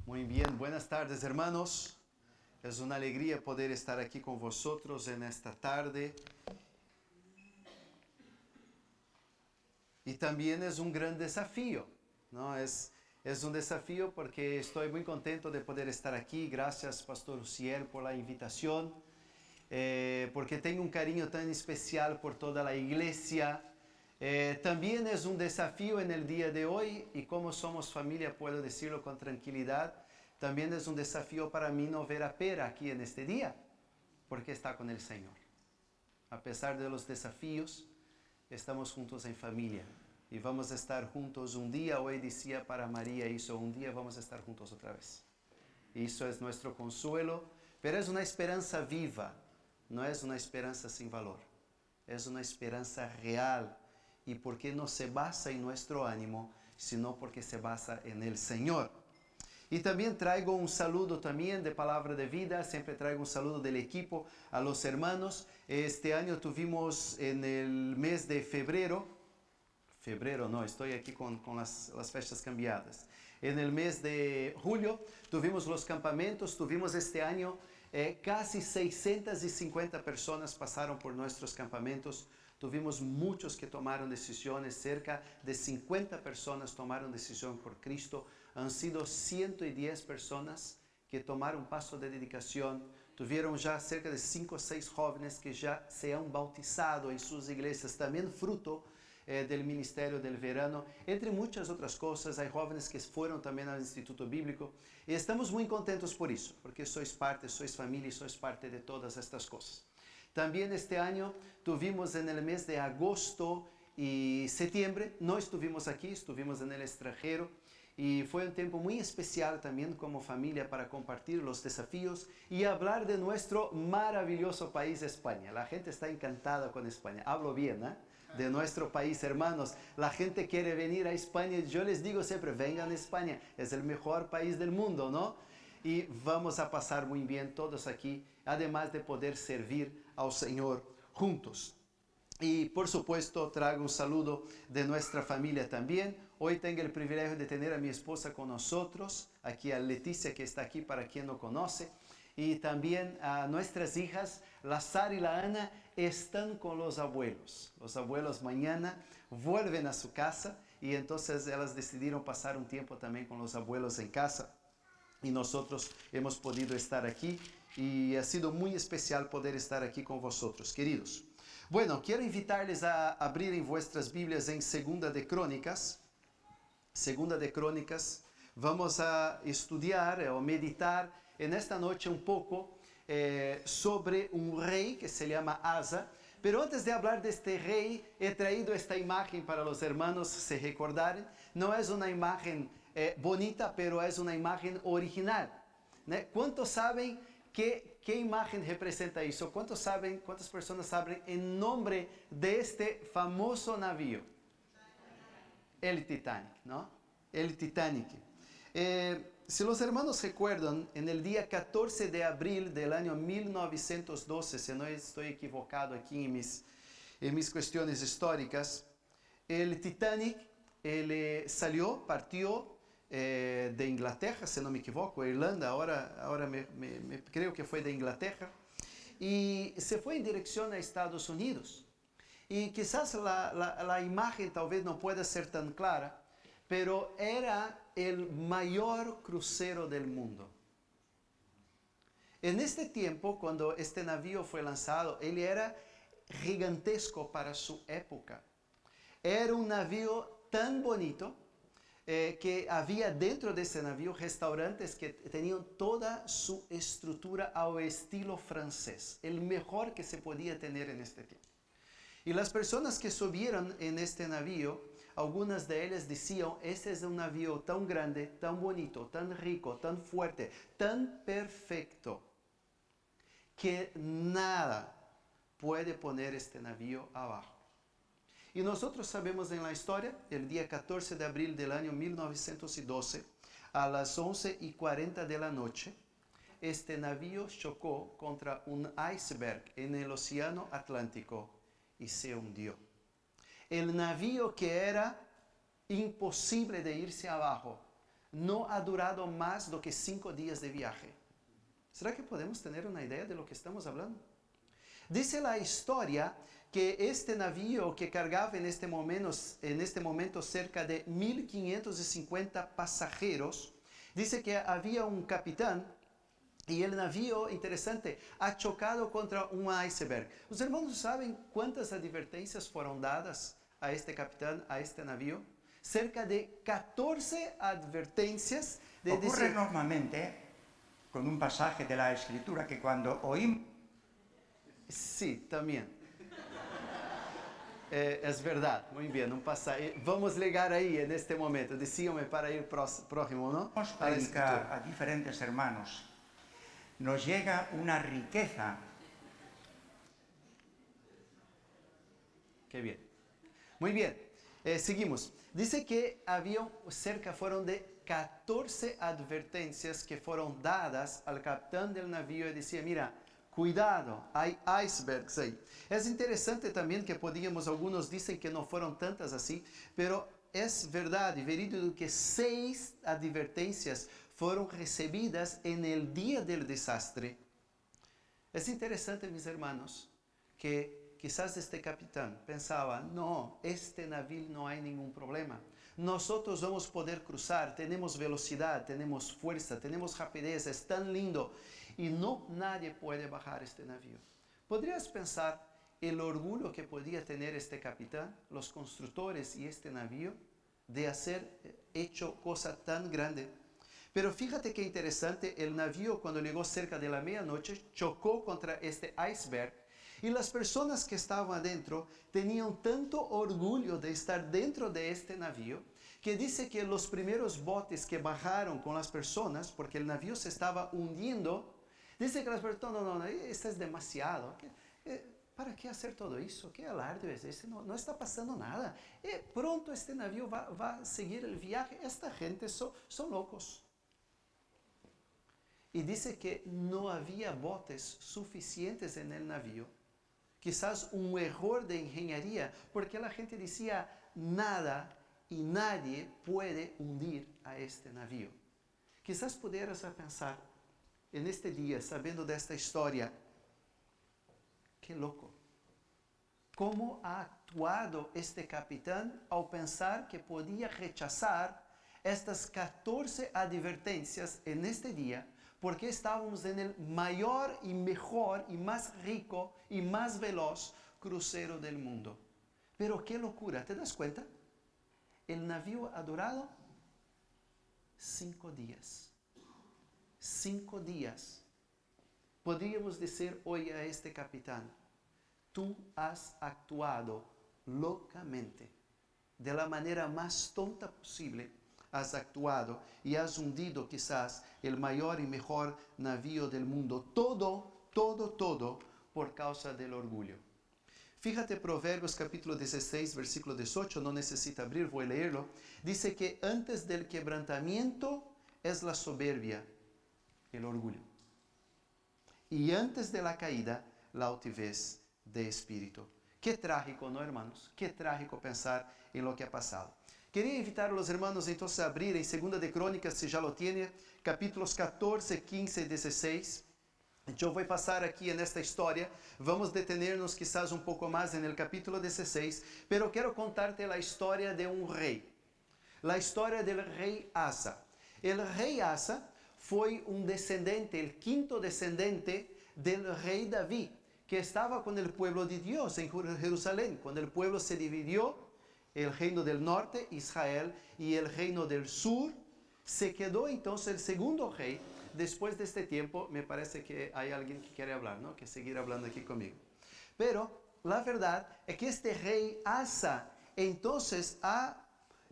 Muy bien, buenas tardes hermanos. Es una alegría poder estar aquí con vosotros en esta tarde. Y también es un gran desafío, ¿no? Es un desafío porque estoy muy contento de poder estar aquí. Gracias, Pastor Uciel, por la invitación. Porque tengo un cariño tan especial por toda la iglesia. También es un desafío en el día de hoy, y como somos familia puedo decirlo con tranquilidad, también es un desafío para mí no ver a Pera aquí en este día, porque está con el Señor. A pesar de los desafíos, estamos juntos en familia y vamos a estar juntos un día. Hoy decía para María eso, un día vamos a estar juntos otra vez. Y eso es nuestro consuelo, pero es una esperanza viva, no es una esperanza sin valor, es una esperanza real. Y porque no se basa en nuestro ánimo, sino porque se basa en el Señor. Y también traigo un saludo también de Palabra de Vida, siempre traigo un saludo del equipo a los hermanos. Este año tuvimos en el mes de febrero no, estoy aquí con las fechas cambiadas. En el mes de julio tuvimos los campamentos, tuvimos este año casi 650 personas pasaron por nuestros campamentos. Tuvimos muchos que tomaron decisiones, cerca de 50 personas tomaron decisión por Cristo. Han sido 110 personas que tomaron paso de dedicación. Tuvieron ya cerca de 5 o 6 jóvenes que ya se han bautizado en sus iglesias, también fruto del ministerio del verano, entre muchas otras cosas. Hay jóvenes que fueron también al Instituto Bíblico y estamos muy contentos por eso, porque sois parte, sois familia y sois parte de todas estas cosas. También este año tuvimos en el mes de agosto y septiembre, no estuvimos aquí, estuvimos en el extranjero. Y fue un tiempo muy especial también como familia para compartir los desafíos y hablar de nuestro maravilloso país, España. La gente está encantada con España. Hablo bien, ¿eh? De nuestro país, hermanos. La gente quiere venir a España. Yo les digo siempre, vengan a España. Es el mejor país del mundo, ¿no? Y vamos a pasar muy bien todos aquí, además de poder servir al Señor juntos. Y por supuesto traigo un saludo de nuestra familia también. Hoy tengo el privilegio de tener a mi esposa con nosotros, aquí a Leticia, que está aquí para quien no conoce. Y también a nuestras hijas, la Sara y la Ana, están con los abuelos. Los abuelos mañana vuelven a su casa y entonces ellas decidieron pasar un tiempo también con los abuelos en casa. Y nosotros hemos podido estar aquí y ha sido muy especial poder estar aquí con vosotros, queridos. Bueno, quiero invitarles a abrir en vuestras Biblias en Segunda de Crónicas. Segunda de Crónicas. Vamos a estudiar o meditar en esta noche un poco sobre un rey que se llama Asa. Pero antes de hablar de este rey, he traído esta imagen para los hermanos se recordarem. No es una imagen bonita, pero es una imagen original. ¿Cuántos saben qué imagen representa eso? ¿Cuántas personas saben el nombre de este famoso navío? El Titanic, ¿no? El Titanic. Si los hermanos recuerdan, en el día 14 de abril del año 1912, si no estoy equivocado aquí en mis cuestiones históricas, el Titanic partió de Inglaterra, si no me equivoco, Irlanda, ahora creo que fue de Inglaterra, y se fue en dirección a Estados Unidos. Y quizás la imagen tal vez no pueda ser tan clara, pero era el mayor crucero del mundo. En este tiempo, cuando este navío fue lanzado, él era gigantesco para su época. Era un navío tan bonito que había dentro de ese navío restaurantes que tenían toda su estructura al estilo francés, el mejor que se podía tener en este tiempo. Y las personas que subieron en este navío, algunas de ellas decían, este es un navío tan grande, tan bonito, tan rico, tan fuerte, tan perfecto, que nada puede poner este navío abajo. Y nosotros sabemos en la historia, el día 14 de abril del año 1912, a las 11:40 de la noche, este navío chocó contra un iceberg en el océano Atlántico y se hundió. El navío que era imposible de irse abajo, no ha durado más do que 5 días de viaje. ¿Será que podemos tener una idea de lo que estamos hablando? Dice la historia que este navío que cargaba en este momento cerca de 1.550 pasajeros, dice que había un capitán y el navío, interesante, ha chocado contra un iceberg. ¿Los hermanos saben cuántas advertencias fueron dadas a este capitán, a este navío? Cerca de 14 advertencias. Ocurre normalmente con un pasaje de la Escritura que cuando oímos... Sí, también. Es verdad, muy bien, un pasaje. Vamos a llegar ahí en este momento. Decíame para ir próximo, ¿no? Vamos a predicar a diferentes hermanos. Nos llega una riqueza. Qué bien. Muy bien, seguimos. Dice que fueron de 14 advertencias que fueron dadas al capitán del navío y decía, mira, cuidado, hay icebergs ahí. Es interesante también que algunos dicen que no fueron tantas así, pero es verdad y verídico que 6 advertencias fueron recibidas en el día del desastre. Es interesante, mis hermanos, que quizás este capitán pensaba, no, este navío no hay ningún problema. Nosotros vamos a poder cruzar, tenemos velocidad, tenemos fuerza, tenemos rapidez, es tan lindo. Y no, nadie puede bajar este navío. ¿Podrías pensar el orgullo que podía tener este capitán, los constructores y este navío, de hacer hecho cosa tan grande? Pero fíjate qué interesante, el navío cuando llegó cerca de la medianoche chocó contra este iceberg y las personas que estaban adentro tenían tanto orgullo de estar dentro de este navío que dice que los primeros botes que bajaron con las personas, porque el navío se estaba hundiendo, dice que las personas, no, esto es demasiado. ¿Para qué hacer todo eso? ¿Qué alarde es ese? No está pasando nada. Pronto este navío va a seguir el viaje. Esta gente son locos. Y dice que no había botes suficientes en el navío. Quizás un error de ingeniería, porque la gente decía, nada y nadie puede hundir a este navío. Quizás pudieras pensar, en este día, sabiendo de esta historia, qué loco. ¿Cómo ha actuado este capitán al pensar que podía rechazar estas 14 advertencias en este día? Porque estábamos en el mayor y mejor y más rico y más veloz crucero del mundo. Pero qué locura, ¿te das cuenta? El navío ha durado 5 días. 5 días. Podríamos decir hoy a este capitán, tú has actuado locamente, de la manera más tonta posible. Has actuado y has hundido quizás el mayor y mejor navío del mundo. Todo por causa del orgullo. Fíjate Proverbios capítulo 16, versículo 18, no necesita abrir, voy a leerlo. Dice que antes del quebrantamiento es la soberbia, el orgullo. Y antes de la caída, la altivez de espíritu. Qué trágico, ¿no, hermanos? Qué trágico pensar en lo que ha pasado. Quería invitar a los hermanos entonces a abrir en 2 de Crónicas, si ya lo tiene, capítulos 14, 15 y 16. Yo voy a pasar aquí en esta historia, vamos a detenernos quizás un poco más en el capítulo 16, pero quiero contarte la historia de un rey, la historia del rey Asa. El rey Asa fue un descendente, el 5º descendente del rey David, que estaba con el pueblo de Dios en Jerusalén, cuando el pueblo se dividió. El reino del norte, Israel, y el reino del sur, se quedó entonces el segundo rey. Después de este tiempo, me parece que hay alguien que quiere hablar, ¿no? Que seguir hablando aquí conmigo. Pero la verdad es que este rey Asa, entonces ha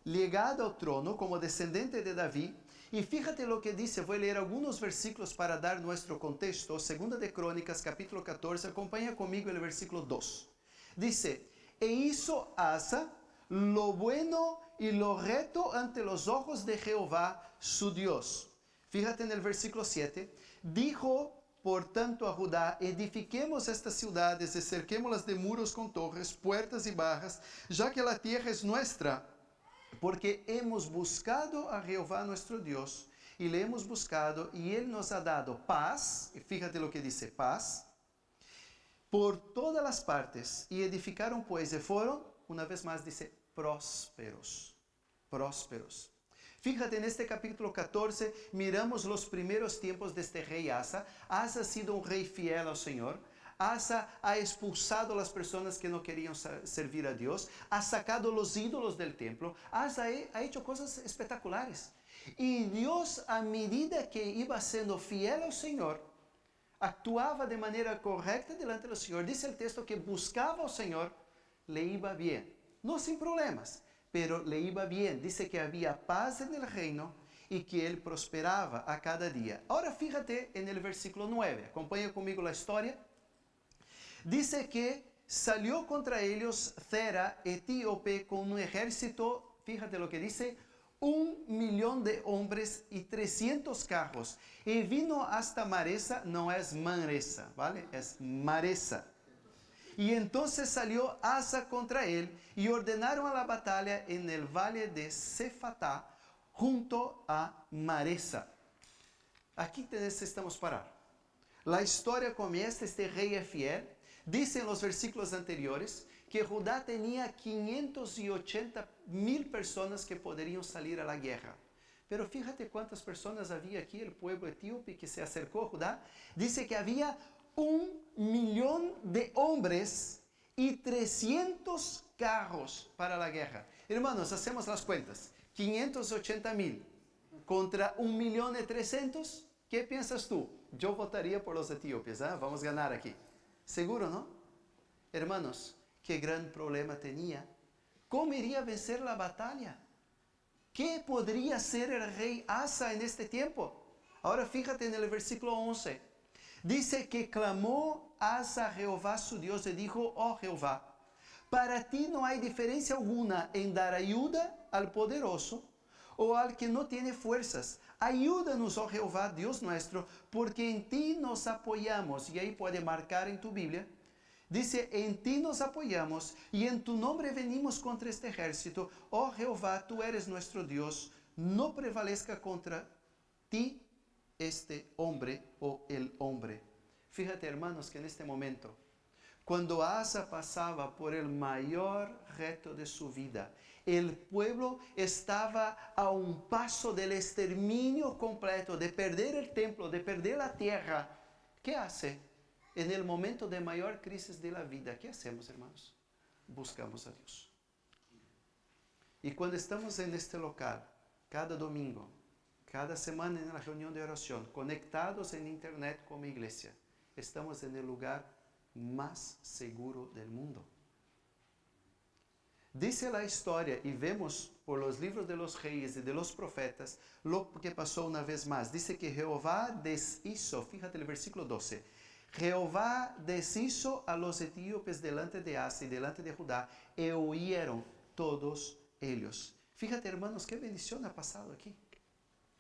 llegado al trono como descendiente de David. Y fíjate lo que dice, voy a leer algunos versículos para dar nuestro contexto. 2 de Crónicas, capítulo 14, acompaña conmigo el versículo 2. Dice, e hizo Asa lo bueno y lo recto ante los ojos de Jehová su Dios. Fíjate en el versículo 7. Dijo por tanto a Judá, edifiquemos estas ciudades y cerquémoslas de muros con torres, puertas y barras, ya que la tierra es nuestra. porque hemos buscado a Jehová nuestro Dios, y le hemos buscado, y Él nos ha dado paz, fíjate lo que dice, paz, por todas las partes, y edificaron pues, y fueron, una vez más dice, prósperos, prósperos. Fíjate, en este capítulo 14 miramos los primeros tiempos de este rey Asa. Asa ha sido un rey fiel al Señor. Asa ha expulsado a las personas que no querían servir a Dios. Ha sacado los ídolos del templo. Asa ha hecho cosas espectaculares. Y Dios, a medida que iba siendo fiel al Señor, actuaba de manera correcta delante del Señor. Dice el texto que buscaba al Señor, le iba bien. No sin problemas, pero le iba bien. Dice que había paz en el reino y que él prosperaba a cada día. Ahora fíjate en el versículo 9. Acompaña conmigo la historia. Dice que salió contra ellos Zera, etíope, con un ejército, fíjate lo que dice, 1,000,000 de hombres y 300 carros. Y vino hasta Maresa, no es Manresa, ¿vale? Es Maresa. Y entonces salió Asa contra él y ordenaron a la batalla en el valle de Cefatá junto a Maresa. Aquí necesitamos parar. La historia comienza, este rey es fiel. Dice en los versículos anteriores que Judá tenía 580,000 personas que podrían salir a la guerra. Pero fíjate cuántas personas había aquí, el pueblo etíope que se acercó a Judá. Dice que había 1,000,000 de hombres y 300 carros para la guerra. Hermanos, hacemos las cuentas. 580,000 contra 1,300,000. ¿Qué piensas tú? Yo votaría por los etíopes, ¿eh? Vamos a ganar aquí. Seguro, ¿no? Hermanos, qué gran problema tenía. ¿Cómo iría a vencer la batalla? ¿Qué podría hacer el rey Asa en este tiempo? Ahora fíjate en el versículo 11. Dice que clamó Asa a Jehová su Dios y dijo, oh Jehová, para ti no hay diferencia alguna en dar ayuda al poderoso o al que no tiene fuerzas. Ayúdanos, oh Jehová, Dios nuestro, porque en ti nos apoyamos. Y ahí puede marcar en tu Biblia. Dice, en ti nos apoyamos y en tu nombre venimos contra este ejército. Oh Jehová, tú eres nuestro Dios. No prevalezca contra ti este hombre o el hombre. Fíjate, hermanos, que en este momento, cuando Asa pasaba por el mayor reto de su vida, el pueblo estaba a un paso del exterminio completo, de perder el templo, de perder la tierra. ¿Qué hace? En el momento de mayor crisis de la vida, ¿qué hacemos, hermanos? Buscamos a Dios. Y cuando estamos en este local, cada domingo, cada semana en la reunión de oración, conectados en internet como iglesia, estamos en el lugar más seguro del mundo. Dice la historia, y vemos por los libros de los reyes y de los profetas, lo que pasó una vez más. Dice que Jehová deshizo, fíjate el versículo 12, Jehová deshizo a los etíopes delante de Asa y delante de Judá, y huyeron todos ellos. Fíjate, hermanos, qué bendición ha pasado aquí.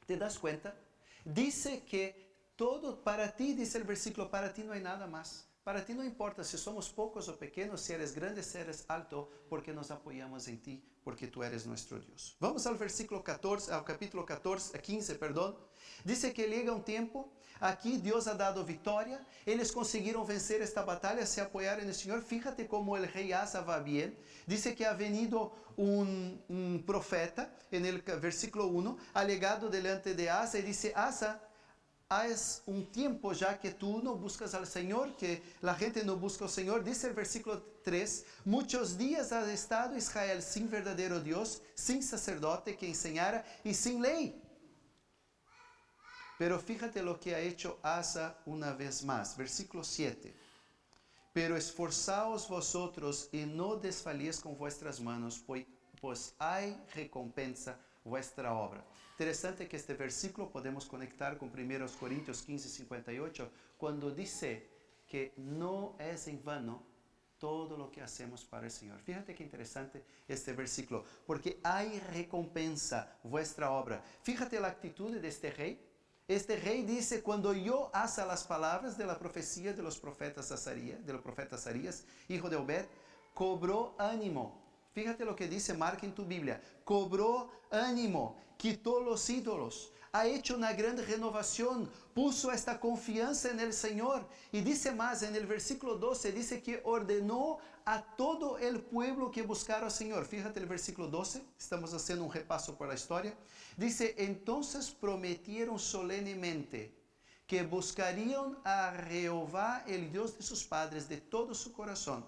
¿Te das cuenta? Dice que todo para ti, dice el versículo, para ti no hay nada más. Para ti no importa si somos pocos o pequeños, si eres grande, si eres alto, porque nos apoyamos en ti, porque tú eres nuestro Dios. Vamos al versículo 14, al capítulo 15, perdón. Dice que llega un tiempo, aquí Dios ha dado victoria, ellos consiguieron vencer esta batalla, se apoyaron en el Señor. Fíjate cómo el rey Asa va bien. Dice que ha venido un profeta, en el versículo 1, ha llegado delante de Asa y dice, Asa, es un tiempo ya que tú no buscas al Señor, que la gente no busca al Señor. Dice el versículo 3, muchos días ha estado Israel sin verdadero Dios, sin sacerdote que enseñara y sin ley. Pero fíjate lo que ha hecho Asa una vez más. Versículo 7. Pero esforzaos vosotros y no desfallezcan vuestras manos, pues hay recompensa vuestra obra. Interesante que este versículo podemos conectar con 1 Corintios 15, 58, cuando dice que no es en vano todo lo que hacemos para el Señor. Fíjate qué interesante este versículo, porque hay recompensa vuestra obra. Fíjate la actitud de este rey. Este rey dice, cuando yo Asa las palabras de la profecía de los profetas Azarías, del profeta Azarías, hijo de Obed, cobró ánimo. Fíjate lo que dice, marca en tu Biblia. Cobró ánimo, quitó los ídolos, ha hecho una gran renovación, puso esta confianza en el Señor. Y dice más, en el versículo 12, dice que ordenó a todo el pueblo que buscara al Señor. Fíjate el versículo 12, estamos haciendo un repaso por la historia. Dice, entonces prometieron solemnemente que buscarían a Jehová, el Dios de sus padres, de todo su corazón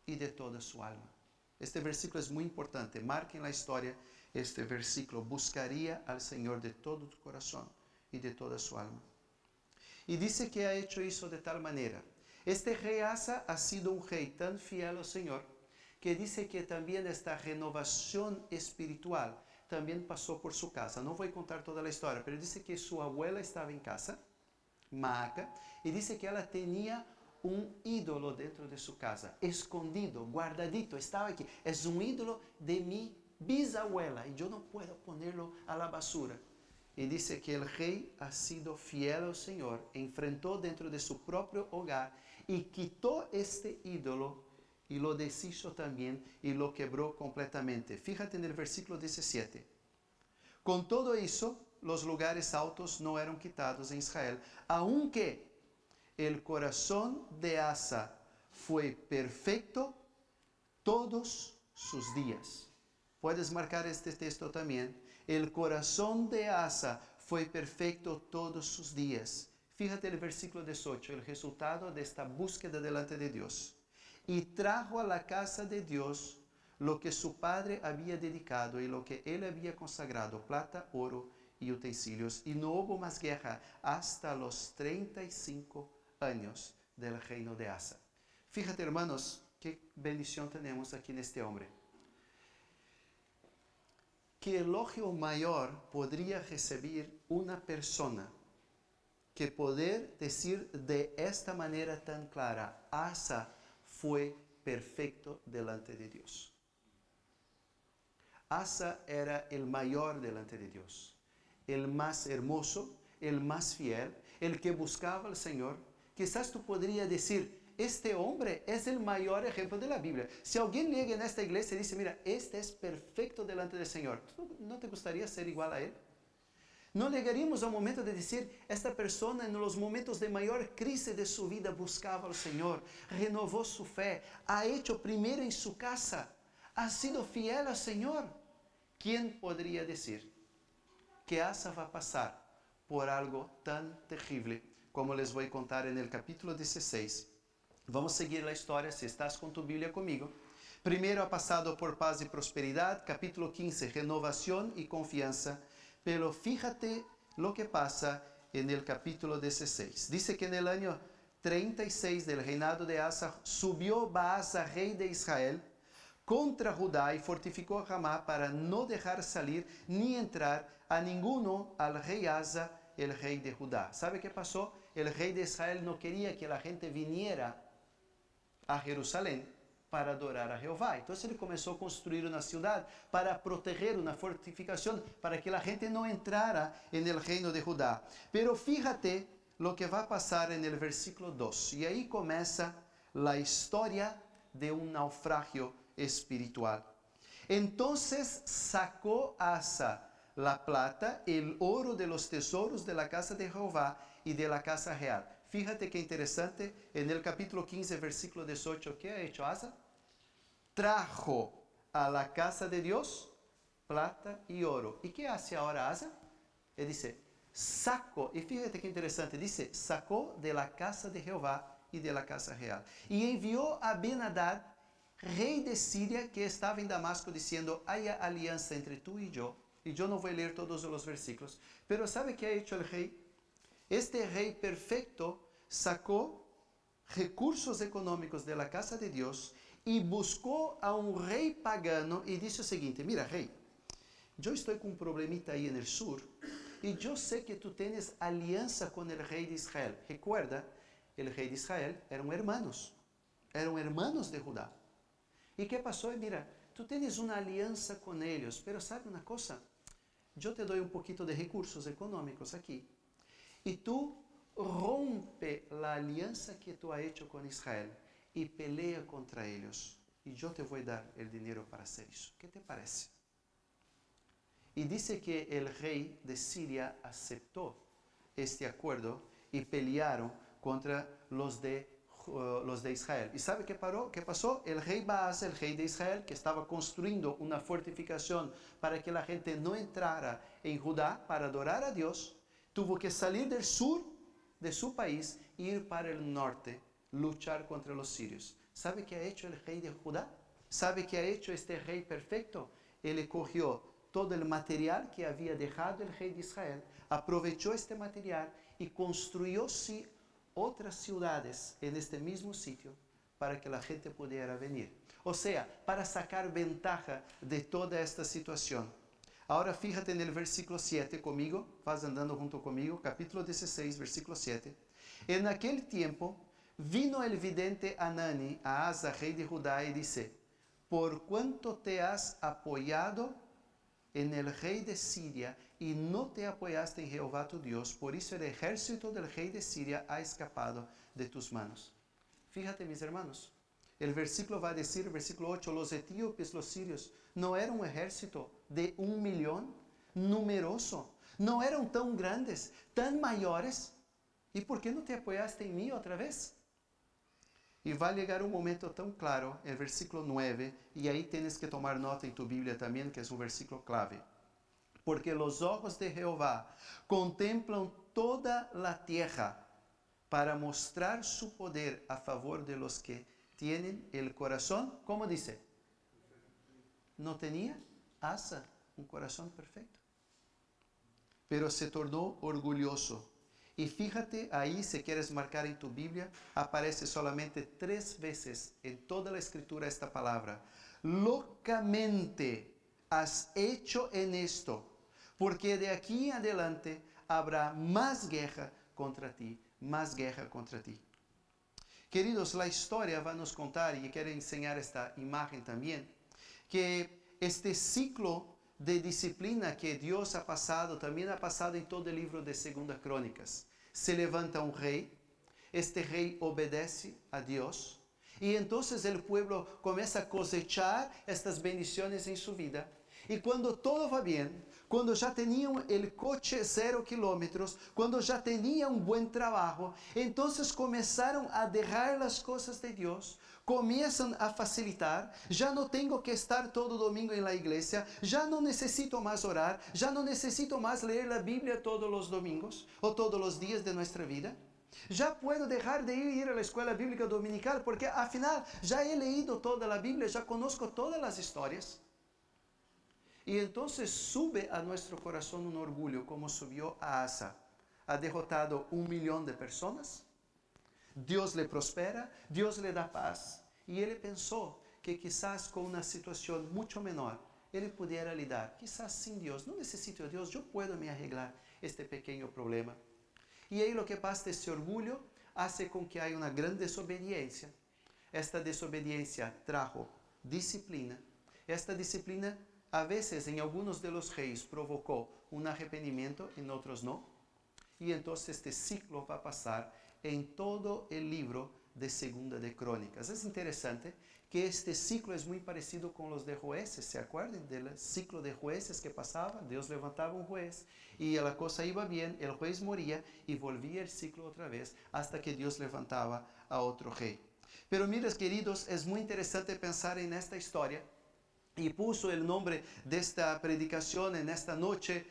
y de toda su alma. Este versículo es muy importante, marquen la historia este versículo, buscaría al Señor de todo tu corazón y de toda su alma. Y dice que ha hecho eso de tal manera. Este rey Asa ha sido un rey tan fiel al Señor, que dice que también esta renovación espiritual también pasó por su casa. No voy a contar toda la historia, pero dice que su abuela estaba en casa, Maaca, y dice que ella tenía un ídolo dentro de su casa, escondido, guardadito, estaba aquí. Es un ídolo de mi bisabuela y yo no puedo ponerlo a la basura. Y dice que el rey ha sido fiel al Señor, enfrentó dentro de su propio hogar y quitó este ídolo y lo deshizo también y lo quebró completamente. Fíjate en el versículo 17. Con todo eso, los lugares altos no eran quitados en Israel, aunque el corazón de Asa fue perfecto todos sus días. Puedes marcar este texto también. El corazón de Asa fue perfecto todos sus días. Fíjate el versículo 18, el resultado de esta búsqueda delante de Dios. Y trajo a la casa de Dios lo que su padre había dedicado y lo que él había consagrado, plata, oro y utensilios. Y no hubo más guerra hasta los 35 años del reino de Asa. Fíjate, hermanos, qué bendición tenemos aquí en este hombre. ¿Qué elogio mayor podría recibir una persona que poder decir de esta manera tan clara, Asa fue perfecto delante de Dios? Asa era el mayor delante de Dios, el más hermoso, el más fiel, el que buscaba al Señor. Quizás tú podrías decir, este hombre es el mayor ejemplo de la Biblia. Si alguien llega en esta iglesia y dice, mira, este es perfecto delante del Señor, ¿no te gustaría ser igual a él? No llegaríamos al momento de decir, esta persona en los momentos de mayor crisis de su vida buscaba al Señor, renovó su fe, ha hecho primero en su casa, ha sido fiel al Señor. ¿Quién podría decir que Asa va a pasar por algo tan terrible como les voy a contar en el capítulo 16? Vamos a seguir la historia, si estás con tu Biblia conmigo. Primero ha pasado por paz y prosperidad, capítulo 15, renovación y confianza. Pero fíjate lo que pasa en el capítulo 16. Dice que en el año 36 del reinado de Asa, subió Baasa, rey de Israel, contra Judá y fortificó a Ramá para no dejar salir ni entrar a ninguno al rey Asa, el rey de Judá. ¿Sabe qué pasó? El rey de Israel no quería que la gente viniera a Jerusalén para adorar a Jehová. Entonces él comenzó a construir una ciudad para proteger, una fortificación, para que la gente no entrara en el reino de Judá. Pero fíjate lo que va a pasar en el versículo 2. Y ahí comienza la historia de un naufragio espiritual. Entonces sacó Asa la plata, el oro de los tesoros de la casa de Jehová y de la casa real. Fíjate qué interesante, en el capítulo 15, versículo 18, ¿qué ha hecho Asa? Trajo a la casa de Dios plata y oro. ¿Y qué hace ahora Asa? Él dice, sacó, y fíjate qué interesante, dice, sacó de la casa de Jehová y de la casa real. Y envió a Ben-Hadad, rey de Siria, que estaba en Damasco, diciendo, hay alianza entre tú y yo. Y yo no voy a leer todos los versículos, pero ¿sabe qué ha hecho el rey? Este rey perfecto sacó recursos económicos de la casa de Dios y buscó a un rey pagano y dice lo siguiente, mira rey, yo estoy con un problemita ahí en el sur y yo sé que tú tienes alianza con el rey de Israel. Recuerda, el rey de Israel eran hermanos de Judá. ¿Y qué pasó? Mira, tú tienes una alianza con ellos, pero ¿sabe una cosa? Yo te doy un poquito de recursos económicos aquí y tú rompe la alianza que tú has hecho con Israel y pelea contra ellos. y yo te voy a dar el dinero para hacer eso. ¿Qué te parece? Y dice que el rey de Siria aceptó este acuerdo y pelearon contra los de Israel. ¿Y sabe qué pasó? El rey Baas, el rey de Israel, que estaba construyendo una fortificación para que la gente no entrara en Judá para adorar a Dios, tuvo que salir del sur de su país e ir para el norte, luchar contra los sirios. ¿Sabe qué ha hecho el rey de Judá? ¿Sabe qué ha hecho este rey perfecto? Él cogió todo el material que había dejado el rey de Israel, aprovechó este material y construyó otras ciudades en este mismo sitio para que la gente pudiera venir. O sea, para sacar ventaja de toda esta situación. Ahora fíjate en el versículo 7 conmigo, vas andando junto conmigo, capítulo 16, versículo 7. En aquel tiempo vino el vidente Anani a Asa, rey de Judá, y dice: por cuanto te has apoyado en el rey de Siria y no te apoyaste en Jehová tu Dios, por eso el ejército del rey de Siria ha escapado de tus manos. Fíjate, mis hermanos, el versículo va a decir, versículo 8, los etíopes, los sirios, no eran un ejército de 1 millón, numeroso, no eran tan grandes, tan mayores. ¿Y por qué no te apoyaste en mí otra vez? Y va a llegar un momento tan claro, el versículo 9, y ahí tienes que tomar nota en tu Biblia también, que es un versículo clave. Porque los ojos de Jehová contemplan toda la tierra para mostrar su poder a favor de los que tienen el corazón. ¿Cómo dice? No tenía Asa un corazón perfecto, pero se tornó orgulloso. Y fíjate ahí, si quieres marcar en tu Biblia, aparece solamente 3 veces en toda la escritura esta palabra. Locamente has hecho en esto, porque de aquí en adelante habrá más guerra contra ti, más guerra contra ti. Queridos, la historia va a nos contar, y quiero enseñar esta imagen también, que este ciclo de disciplina que Dios ha pasado, también ha pasado en todo el libro de Segunda Crónicas. Se levanta un rey, este rey obedece a Dios, y entonces el pueblo comienza a cosechar estas bendiciones en su vida. Y cuando todo va bien, cuando ya tenían el coche 0 kilómetros, cuando ya tenían un buen trabajo, entonces comenzaron a dejar las cosas de Dios, comienzan a facilitar. Ya no tengo que estar todo domingo en la iglesia, ya no necesito más orar, ya no necesito más leer la Biblia todos los domingos o todos los días de nuestra vida. Ya puedo dejar de ir a la escuela bíblica dominical porque al final ya he leído toda la Biblia, ya conozco todas las historias. Y entonces sube a nuestro corazón un orgullo como subió a Asa. Ha derrotado 1 millón de personas. Dios le prospera, Dios le da paz. Y él pensó que quizás con una situación mucho menor, él pudiera lidar. Quizás sin Dios, no necesito a Dios, yo puedo me arreglar este pequeño problema. Y ahí lo que pasa, ese orgullo hace con que haya una gran desobediencia. Esta desobediencia trajo disciplina. Esta disciplina a veces en algunos de los reyes provocó un arrepentimiento, en otros no. Y entonces este ciclo va a pasar en todo el libro de Segunda de Crónicas. Es interesante que este ciclo es muy parecido con los de jueces. ¿Se acuerdan del ciclo de jueces que pasaba? Dios levantaba un juez y la cosa iba bien, el juez moría y volvía el ciclo otra vez hasta que Dios levantaba a otro rey. Pero miren, queridos, es muy interesante pensar en esta historia. Y puso el nombre de esta predicación en esta noche,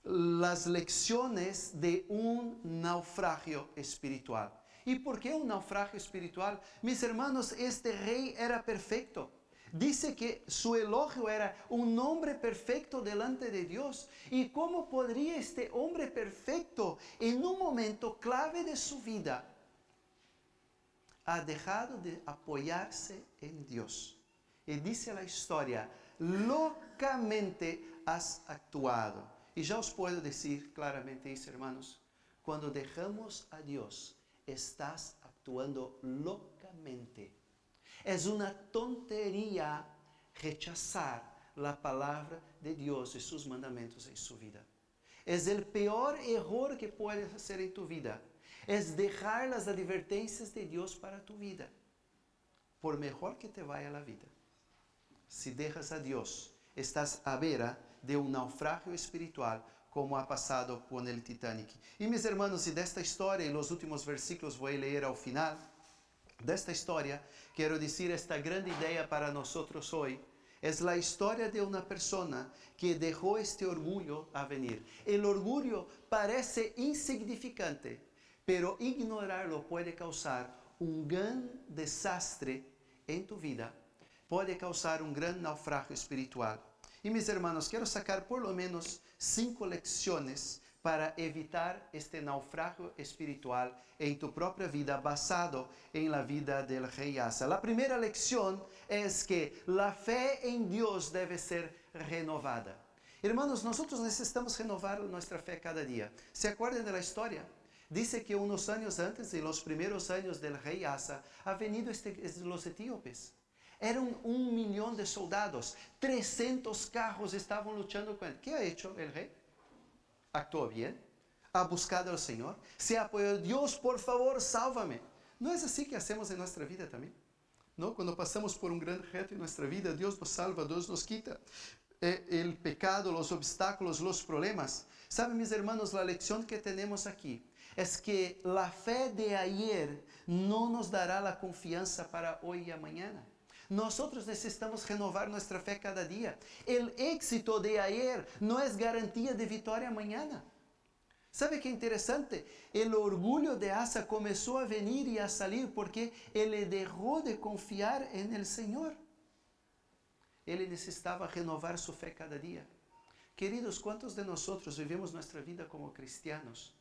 las lecciones de un naufragio espiritual. ¿Y por qué un naufragio espiritual? Mis hermanos, este rey era perfecto. Dice que su elogio era un hombre perfecto delante de Dios. ¿Y cómo podría este hombre perfecto en un momento clave de su vida ha dejado de apoyarse en Dios? Y dice la historia, locamente has actuado. Y ya os puedo decir claramente eso, hermanos, cuando dejamos a Dios, estás actuando locamente. Es una tontería rechazar la palabra de Dios y sus mandamientos en su vida. Es el peor error que puedes hacer en tu vida. Es dejar las advertencias de Dios para tu vida. por mejor que te vaya la vida, si dejas a Dios, estás a vera de un naufragio espiritual, como ha pasado con el Titanic. Y mis hermanos, y de esta historia, y los últimos versículos voy a leer al final, de esta historia, quiero decir esta gran idea para nosotros hoy. Es la historia de una persona que dejó este orgullo a venir. El orgullo parece insignificante, pero ignorarlo puede causar un gran desastre en tu vida. Puede causar un gran naufragio espiritual. Y mis hermanos, quiero sacar por lo menos 5 lecciones para evitar este naufragio espiritual en tu propia vida basado en la vida del rey Asa. La primera lección es que la fe en Dios debe ser renovada. Hermanos, nosotros necesitamos renovar nuestra fe cada día. ¿Se acuerdan de la historia? Dice que unos años antes, de los primeros años del rey Asa, ha venido los etíopes. Eran 1 millón de soldados, 300 carros estaban luchando con él. ¿Qué ha hecho el rey? Actuó bien, ha buscado al Señor, se apoyó, Dios, por favor, sálvame. ¿No es así que hacemos en nuestra vida también? ¿No? Cuando pasamos por un gran reto en nuestra vida, Dios nos salva, Dios nos quita el pecado, los obstáculos, los problemas. ¿Saben, mis hermanos, la lección que tenemos aquí es que la fe de ayer no nos dará la confianza para hoy y mañana. Nosotros necesitamos renovar nuestra fe cada día. El éxito de ayer no es garantía de victoria mañana. ¿Sabe qué interesante? El orgullo de Asa comenzó a venir y a salir porque él dejó de confiar en el Señor. Él necesitaba renovar su fe cada día. Queridos, ¿cuántos de nosotros vivimos nuestra vida como cristianos?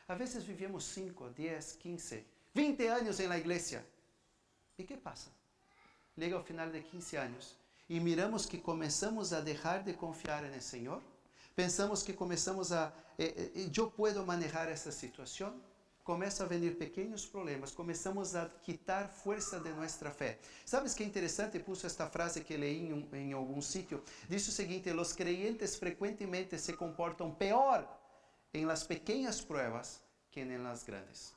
A veces vivimos 5, 10, 15, 20 años en la iglesia. ¿Y qué pasa? Llega al final de 15 años y miramos que comenzamos a dejar de confiar en el Señor. Pensamos que comenzamos a, yo puedo manejar esta situación. Comienza a venir pequeños problemas, comenzamos a quitar fuerza de nuestra fe. ¿Sabes qué interesante? Puso esta frase que leí en algún sitio. Dice o seguinte: los creyentes frecuentemente se comportan peor en las pequeñas pruebas que en las grandes.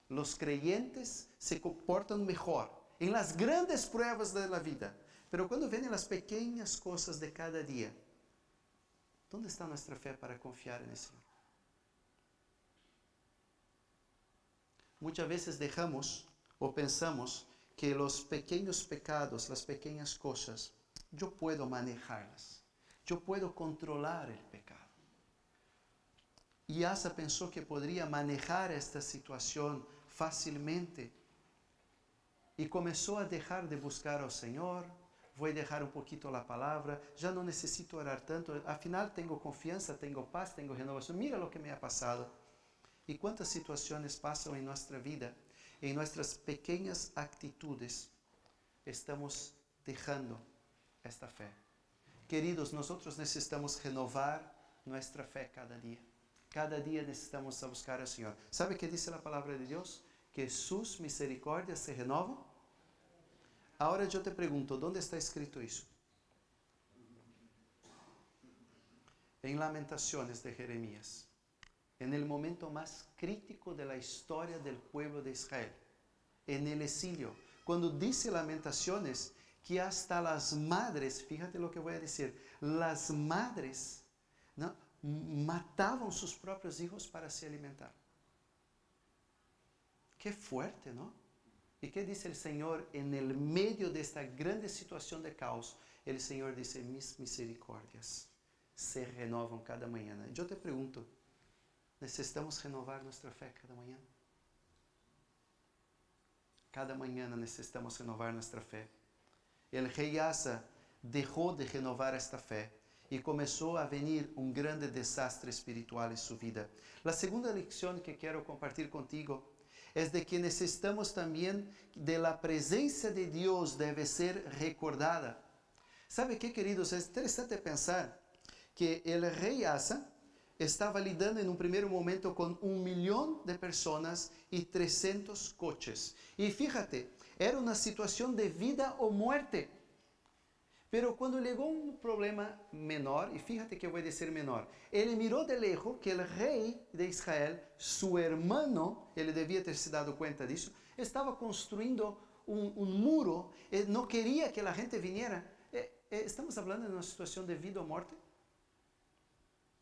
Los creyentes se comportan mejor en las grandes pruebas de la vida. Pero cuando vienen las pequeñas cosas de cada día, ¿dónde está nuestra fe para confiar en el Señor? Muchas veces dejamos o pensamos que los pequeños pecados, las pequeñas cosas, yo puedo manejarlas. Yo puedo controlar el pecado. Y Asa pensó que podría manejar esta situación fácilmente. Y comenzó a dejar de buscar al Señor. Voy a dejar un poquito la palabra. Ya no necesito orar tanto. Al final tengo confianza, tengo paz, tengo renovación. Mira lo que me ha pasado. Y cuántas situaciones pasan en nuestra vida. En nuestras pequeñas actitudes estamos dejando esta fe. Queridos, nosotros necesitamos renovar nuestra fe cada día. Cada día necesitamos buscar al Señor. ¿Sabe qué dice la palabra de Dios? Que sus misericordias se renovan. Ahora yo te pregunto, ¿dónde está escrito eso? En Lamentaciones de Jeremías. En el momento más crítico de la historia del pueblo de Israel. En el exilio. Cuando dice Lamentaciones que hasta las madres, fíjate lo que voy a decir, las madres, ¿no?, mataban sus propios hijos para se alimentar. Qué fuerte, ¿no? ¿Y qué dice el Señor en el medio de esta grande situación de caos? El Señor dice: mis misericordias se renovan cada mañana. Yo te pregunto, ¿necesitamos renovar nuestra fe cada mañana? Cada mañana necesitamos renovar nuestra fe. El rey Asa dejó de renovar esta fe y comenzó a venir un grande desastre espiritual en su vida. La segunda lección que quiero compartir contigo es de que necesitamos también de la presencia de Dios debe ser recordada. ¿Sabe qué, queridos? Es interesante pensar que el rey Asa estaba lidando en un primer momento con 1 millón de personas y 300 coches. Y fíjate, era una situación de vida o muerte. Pero cuando llegó un problema menor, y fíjate que voy a decir menor, él miró de lejos que el rey de Israel, su hermano, él debía haberse dado cuenta de eso, estaba construyendo un muro, no quería que la gente viniera. ¿Estamos hablando de una situación de vida o muerte?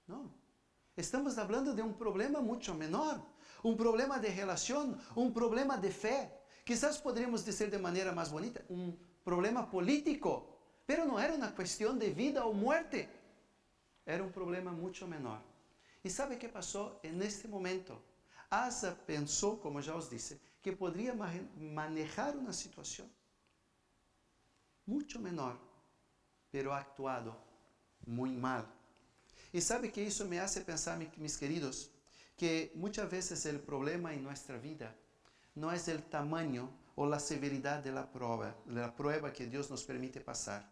No. Estamos hablando de un problema mucho menor, un problema de relación, un problema de fe. Quizás podríamos decir de manera más bonita, un problema político, pero no era una cuestión de vida o muerte. Era un problema mucho menor. ¿Y sabe qué pasó en este momento? Asa pensó, como ya os dije, que podría manejar una situación mucho menor, pero ha actuado muy mal. Y sabe que eso me hace pensar, mis queridos, que muchas veces el problema en nuestra vida no es el tamaño o la severidad de la prueba que Dios nos permite pasar,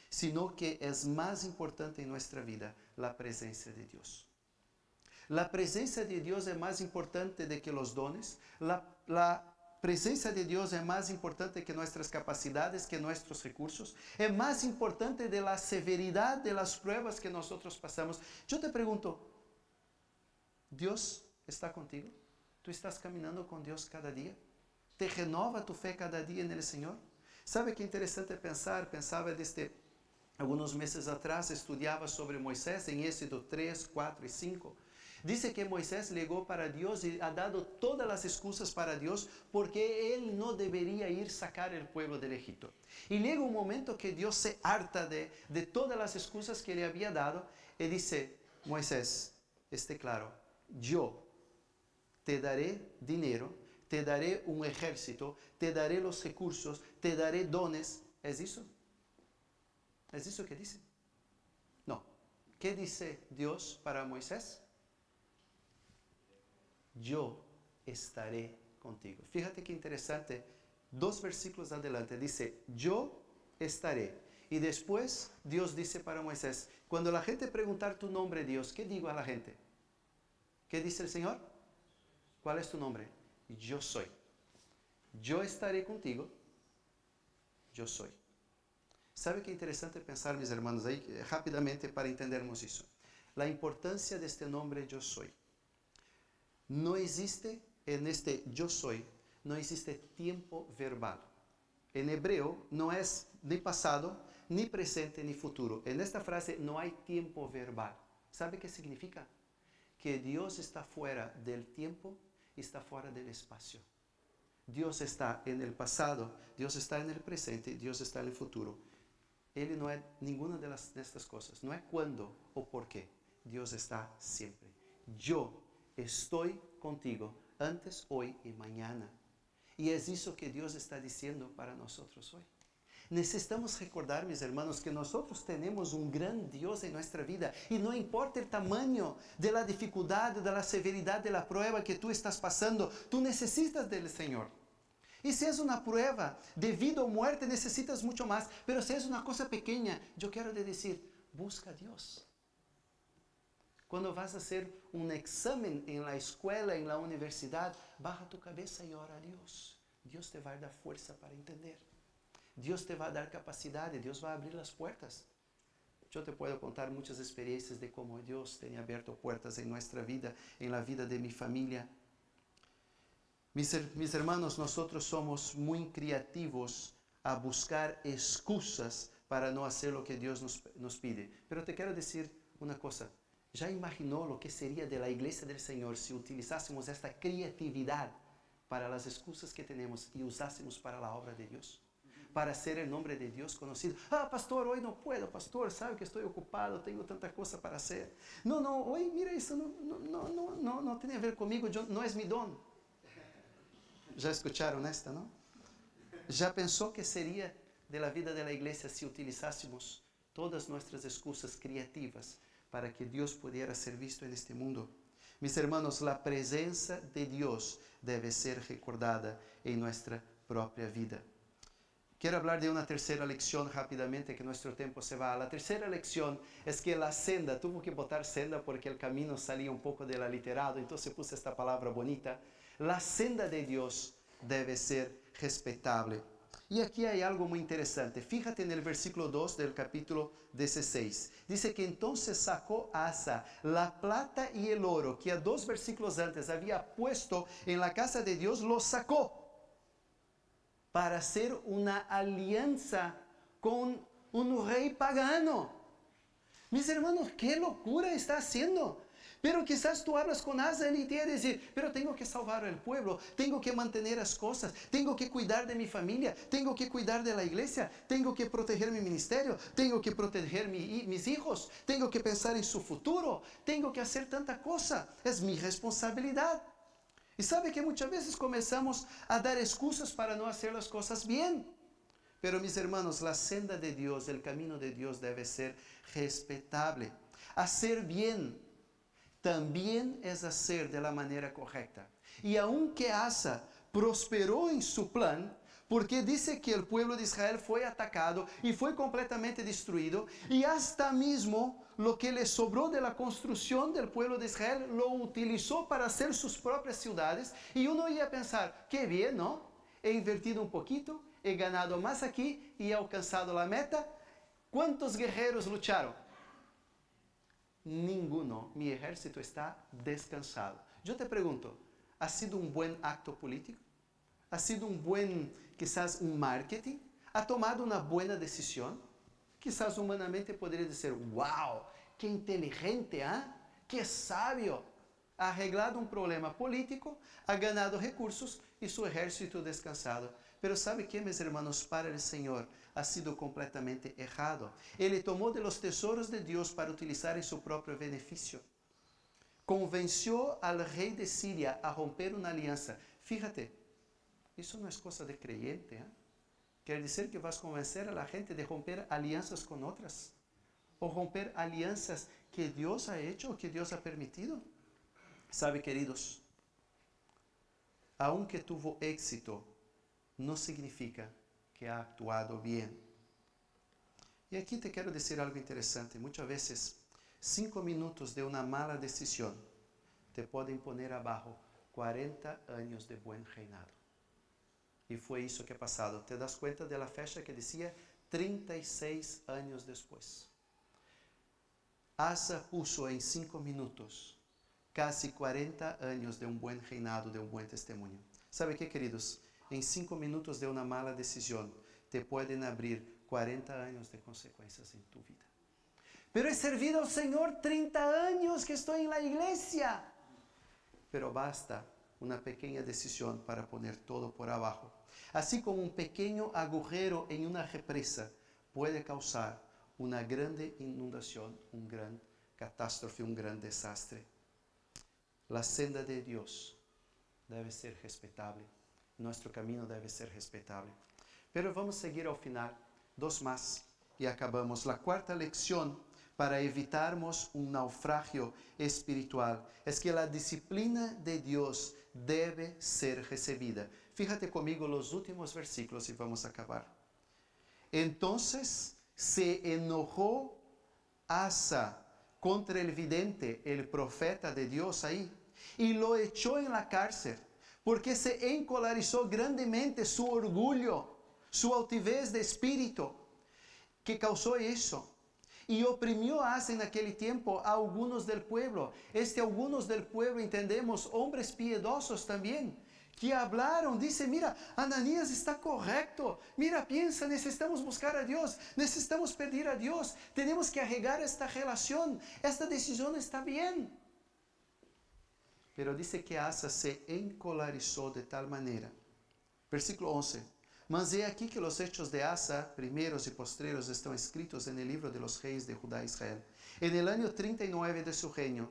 sino que es más importante en nuestra vida la presencia de Dios. La presencia de Dios es más importante de que los dones. La presencia de Dios es más importante que nuestras capacidades, que nuestros recursos. Es más importante de la severidad de las pruebas que nosotros pasamos. Yo te pregunto, ¿Dios está contigo? ¿Tú estás caminando con Dios cada día? ¿Te renova tu fe cada día en el Señor? ¿Sabe qué interesante pensar? Pensaba desde algunos meses atrás, estudiaba sobre Moisés en Éxodo 3, 4 y 5. Dice que Moisés llegó para Dios y ha dado todas las excusas para Dios porque él no debería ir sacar el pueblo del Egipto. Y llega un momento que Dios se harta de todas las excusas que le había dado y dice, Moisés, esté claro, yo te daré dinero, te daré un ejército, te daré los recursos, te daré dones. ¿Es eso? ¿Es eso que dice? No. ¿Qué dice Dios para Moisés? Yo estaré contigo. Fíjate qué interesante. 2 versículos adelante dice, yo estaré. Y después Dios dice para Moisés, cuando la gente preguntar tu nombre, Dios, ¿qué digo a la gente? ¿Qué dice el Señor? ¿Cuál es tu nombre? Yo soy. Yo estaré contigo. Yo soy. ¿Sabe qué interesante pensar, mis hermanos, ahí rápidamente para entendernos eso? La importancia de este nombre yo soy. No existe en este yo soy, no existe tiempo verbal. En hebreo no es ni pasado, ni presente, ni futuro. En esta frase no hay tiempo verbal. ¿Sabe qué significa? Que Dios está fuera del tiempo y está fuera del espacio. Dios está en el pasado, Dios está en el presente, Dios está en el futuro. Él no es ninguna de estas cosas. No es cuándo o por qué. Dios está siempre. Yo estoy contigo antes, hoy y mañana. Y es eso que Dios está diciendo para nosotros hoy. Necesitamos recordar, mis hermanos, que nosotros tenemos un gran Dios en nuestra vida. Y no importa el tamaño de la dificultad, de la severidad de la prueba que tú estás pasando, tú necesitas del Señor. Y si es una prueba de vida o muerte, necesitas mucho más. Pero si es una cosa pequeña, yo quiero decir, busca a Dios. Cuando vas a hacer un examen en la escuela, en la universidad, baja tu cabeza y ora a Dios. Dios te va a dar fuerza para entender. Dios te va a dar capacidad, Dios va a abrir las puertas. Yo te puedo contar muchas experiencias de cómo Dios tenía abierto puertas en nuestra vida, en la vida de mi familia. Mis hermanos, nosotros somos muy creativos a buscar excusas para no hacer lo que Dios nos pide. Pero te quiero decir una cosa. ¿Ya imaginó lo que sería de la iglesia del Señor si utilizásemos esta creatividad para las excusas que tenemos y usásemos para la obra de Dios? Para hacer el nombre de Dios conocido. Pastor, hoy no puedo, pastor, sabe que estoy ocupado, tengo tanta cosa para hacer. No, hoy mira, eso no tiene que ver conmigo, no es mi don. ¿Ya escucharon esta, no? ¿Ya pensó que sería de la vida de la iglesia si utilizásemos todas nuestras excusas creativas para que Dios pudiera ser visto en este mundo? Mis hermanos, la presencia de Dios debe ser recordada en nuestra propia vida. Quiero hablar de una tercera lección rápidamente, que nuestro tiempo se va. La tercera lección es que la senda, tuvo que botar senda porque el camino salía un poco del aliterado, entonces puse esta palabra bonita. La senda de Dios debe ser respetable. Y aquí hay algo muy interesante. Fíjate en el versículo 2 del capítulo 16. Dice que entonces sacó Asa la plata y el oro que a 2 versículos antes había puesto en la casa de Dios, lo sacó. para hacer una alianza con un rey pagano. Mis hermanos, qué locura está haciendo. Pero quizás tú hablas con Asa y te decir, pero tengo que salvar al pueblo, tengo que mantener las cosas, tengo que cuidar de mi familia, tengo que cuidar de la iglesia, tengo que proteger mi ministerio, tengo que proteger mis hijos, tengo que pensar en su futuro, tengo que hacer tanta cosa, es mi responsabilidad. Y sabe que muchas veces comenzamos a dar excusas para no hacer las cosas bien. Pero mis hermanos, la senda de Dios, el camino de Dios debe ser respetable. Hacer bien también es hacer de la manera correcta. Y aunque Asa prosperó en su plan, porque dice que el pueblo de Israel fue atacado y fue completamente destruido, y hasta mismo lo que le sobró de la construcción del pueblo de Israel lo utilizó para hacer sus propias ciudades, y uno iba a pensar, qué bien, ¿no? He invertido un poquito, he ganado más aquí y he alcanzado la meta. ¿Cuántos guerreros lucharon? Ninguno. Mi ejército está descansado. Yo te pregunto, ¿ha sido un buen acto político? ¿Ha sido un buen, quizás un marketing? ¿Ha tomado una buena decisión? Quizás humanamente podría decir, wow, qué inteligente, ¿eh? Qué sabio. Ha arreglado un problema político, ha ganado recursos y su ejército descansado. Pero ¿sabe qué, mis hermanos? Para el Señor ha sido completamente errado. Él tomó de los tesoros de Dios para utilizar en su propio beneficio. Convenció al rey de Siria a romper una alianza. Fíjate, eso no es cosa de creyente, ¿eh? Quiere decir que vas a convencer a la gente de romper alianzas con otras. O romper alianzas que Dios ha hecho o que Dios ha permitido. ¿Sabe, queridos? Aunque tuvo éxito, no significa que ha actuado bien. Y aquí te quiero decir algo interesante. Muchas veces, 5 minutos de una mala decisión te pueden poner abajo 40 años de buen reinado. Y fue eso que ha pasado. ¿Te das cuenta de la fecha que decía 36 años después? Asa puso en 5 minutos casi 40 años de un buen reinado, de un buen testimonio. ¿Sabe qué, queridos? En 5 minutos de una mala decisión te pueden abrir 40 años de consecuencias en tu vida. Pero he servido al Señor 30 años que estoy en la iglesia. Pero basta una pequeña decisión para poner todo por abajo. Así como un pequeño agujero en una represa puede causar una grande inundación, un gran catástrofe, un gran desastre. La senda de Dios debe ser respetable. Nuestro camino debe ser respetable. Pero vamos a seguir al final. 2 más y acabamos. La cuarta lección para evitarmos un naufragio espiritual es que la disciplina de Dios debe ser recibida. Fíjate conmigo los últimos versículos y vamos a acabar. Entonces se enojó Asa contra el vidente, el profeta de Dios ahí, y lo echó en la cárcel, porque se encolarizó grandemente su orgullo, su altivez de espíritu, que causó eso. Y oprimió a Asa en aquel tiempo a algunos del pueblo. Algunos del pueblo entendemos, hombres piedosos también, que hablaron, dice, mira, Ananías está correcto, mira, piensa, necesitamos buscar a Dios, necesitamos pedir a Dios, tenemos que arreglar esta relación, esta decisión está bien. Pero dice que Asa se encolarizó de tal manera. Versículo 11. Mas he aquí que los hechos de Asa, primeros y postreros, están escritos en el libro de los reyes de Judá e Israel. En el año 39 de su reino,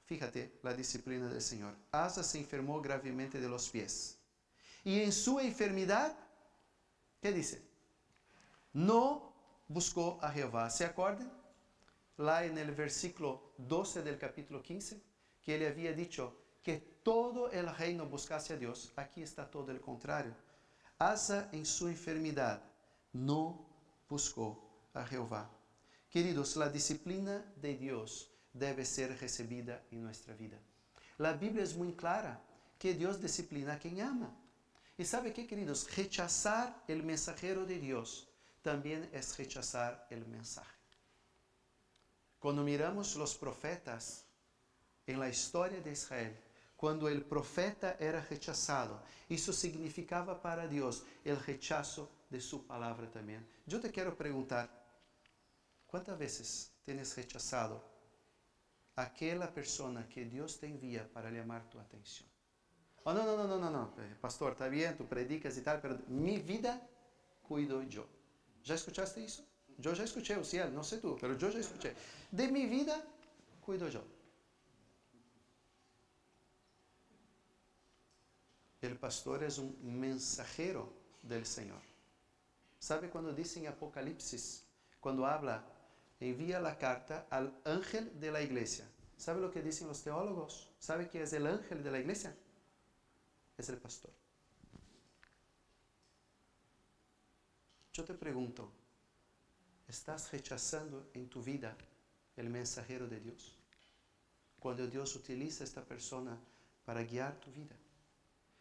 fíjate la disciplina del Señor, Asa se enfermó gravemente de los pies. Y en su enfermedad, ¿qué dice? No buscó a Jehová. ¿Se acuerdan? Lá en el versículo 12 del capítulo 15, que ele había dicho que todo el reino buscase a Dios. Aquí está todo el contrario. Asa en su enfermedad no buscó a Jehová. Queridos, la disciplina de Dios debe ser recibida en nuestra vida. La Biblia es muy clara que Dios disciplina a quien ama. ¿Y sabe qué, queridos? Rechazar el mensajero de Dios también es rechazar el mensaje. Cuando miramos los profetas en la historia de Israel, Cuando el profeta era rechazado, eso significaba para Dios el rechazo de su palabra también. Yo te quiero preguntar, ¿cuántas veces tienes rechazado a aquella persona que Dios te envía para llamar tu atención? Oh, no, pastor, está bien, tú predicas y tal, pero mi vida cuido yo. ¿Ya escuchaste eso? Yo ya escuché, o sea, no sé tú, pero yo ya escuché. De mi vida cuido yo. El pastor es un mensajero del Señor. ¿Sabe cuando dice en Apocalipsis? Cuando habla, envía la carta al ángel de la iglesia. ¿Sabe lo que dicen los teólogos? ¿Sabe qué es el ángel de la iglesia? Es el pastor. Yo te pregunto, ¿estás rechazando en tu vida el mensajero de Dios? Cuando Dios utiliza a esta persona para guiar tu vida.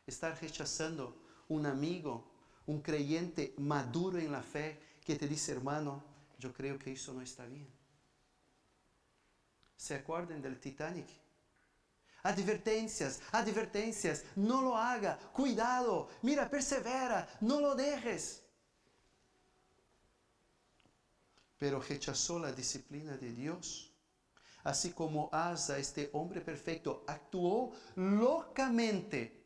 ¿Estás rechazando un amigo, un creyente maduro en la fe que te dice, hermano, yo creo que eso no está bien? ¿Se acuerdan del Titanic? Advertencias, advertencias, no lo haga, cuidado, mira, persevera, no lo dejes. Pero rechazó la disciplina de Dios. Así como Asa, este hombre perfecto, actuó locamente.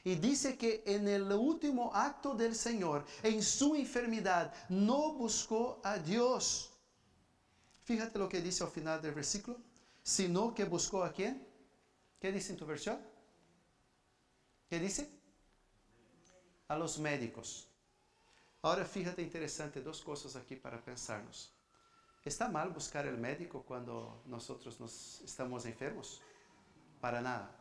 Y dice que en el último acto del Señor, en su enfermedad, no buscó a Dios. Fíjate lo que dice al final del versículo. Sino que buscó a ¿quién? ¿Qué dice en tu versión? ¿Qué dice? A los médicos. Ahora fíjate interesante, dos cosas aquí para pensarnos. ¿Está mal buscar el médico cuando nosotros estamos enfermos? Para nada.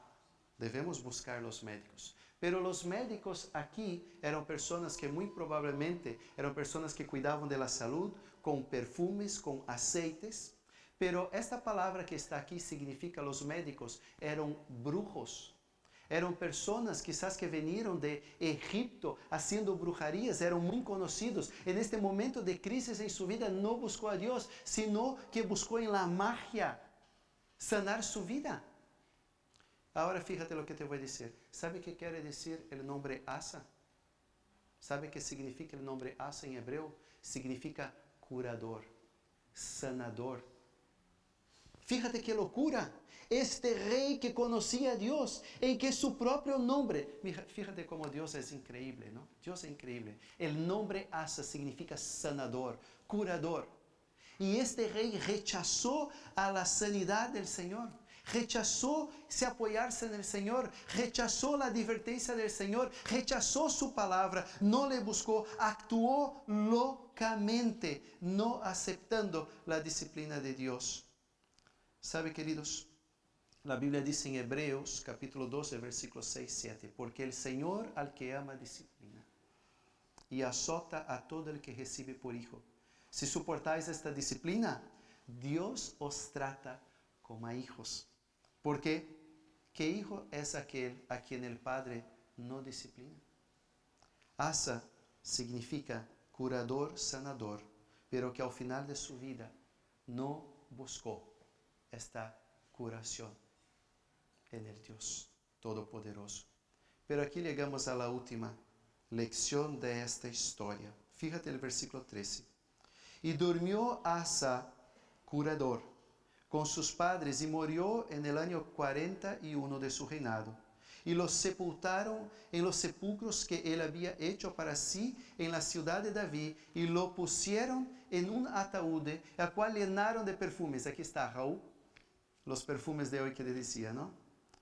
Debemos buscar los médicos. Pero los médicos aquí eran personas que muy probablemente eran personas que cuidaban de la salud con perfumes, con aceites. Pero esta palabra que está aquí significa los médicos eran brujos. Eran personas quizás que vinieron de Egipto haciendo brujerías, eran muy conocidos. En este momento de crisis en su vida no buscó a Dios, sino que buscó en la magia sanar su vida. Ahora fíjate lo que te voy a decir. ¿Sabe qué quiere decir el nombre Asa? ¿Sabe qué significa el nombre Asa en hebreo? Significa curador, sanador. Fíjate qué locura. Este rey que conocía a Dios, en que su propio nombre, fíjate cómo Dios es increíble, ¿no? Dios es increíble. El nombre Asa significa sanador, curador. Y este rey rechazó a la sanidad del Señor. Rechazó se apoyarse en el Señor, rechazó la advertencia del Señor, rechazó su palabra, no le buscó, actuó locamente, no aceptando la disciplina de Dios. ¿Sabe, queridos? La Biblia dice en Hebreos capítulo 12, versículos 6, 7, porque el Señor al que ama disciplina y azota a todo el que recibe por hijo. Si soportáis esta disciplina, Dios os trata como a hijos. Porque, ¿qué hijo es aquel a quien el Padre no disciplina? Asa significa curador, sanador, pero que al final de su vida no buscó esta curación en el Dios Todopoderoso. Pero aquí llegamos a la última lección de esta historia. Fíjate el versículo 13. Y durmió Asa, curador, con sus padres y murió en el año 41 de su reinado. Y los sepultaron en los sepulcros que él había hecho para sí en la ciudad de David y lo pusieron en un ataúd, el cual llenaron de perfumes. Aquí está Raúl, los perfumes de hoy que le decía, ¿no?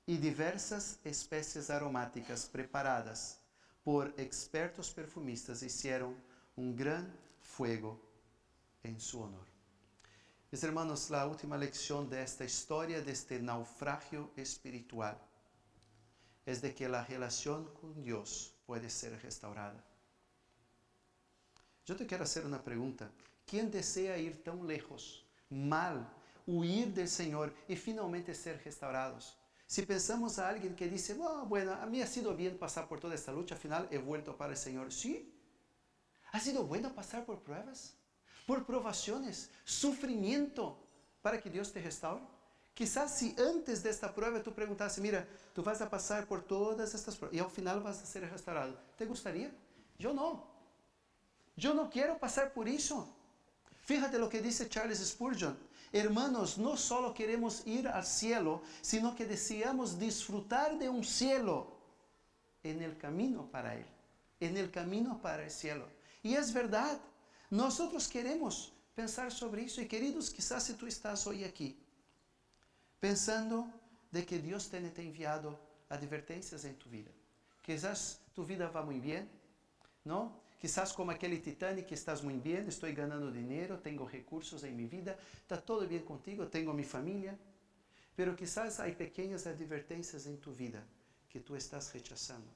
Y diversas especies aromáticas preparadas por expertos perfumistas hicieron un gran fuego en su honor. Mis hermanos, la última lección de esta historia, de este naufragio espiritual, es de que la relación con Dios puede ser restaurada. Yo te quiero hacer una pregunta. ¿Quién desea ir tan lejos, mal, huir del Señor y finalmente ser restaurados? Si pensamos a alguien que dice, oh, bueno, a mí ha sido bien pasar por toda esta lucha, al final he vuelto para el Señor. ¿Sí? ¿Ha sido bueno pasar por pruebas? Por provaciones, sufrimiento, para que Dios te restaure. Quizás si antes de esta prueba tú preguntases, mira, tú vas a pasar por todas estas pruebas y al final vas a ser restaurado. ¿Te gustaría? Yo no. Yo no quiero pasar por eso. Fíjate lo que dice Charles Spurgeon. Hermanos, no solo queremos ir al cielo, sino que deseamos disfrutar de un cielo en el camino para él, en el camino para el cielo. Y es verdad, nosotros queremos pensar sobre eso. Y queridos, quizás si tú estás hoy aquí, pensando de que Dios te ha enviado advertencias en tu vida. Quizás tu vida va muy bien, ¿no? Quizás como aquele Titanic que estás muy bien, estoy ganando dinero, tengo recursos en mi vida, está todo bien contigo, tengo mi familia. Pero quizás hay pequeñas advertencias en tu vida que tú estás rechazando,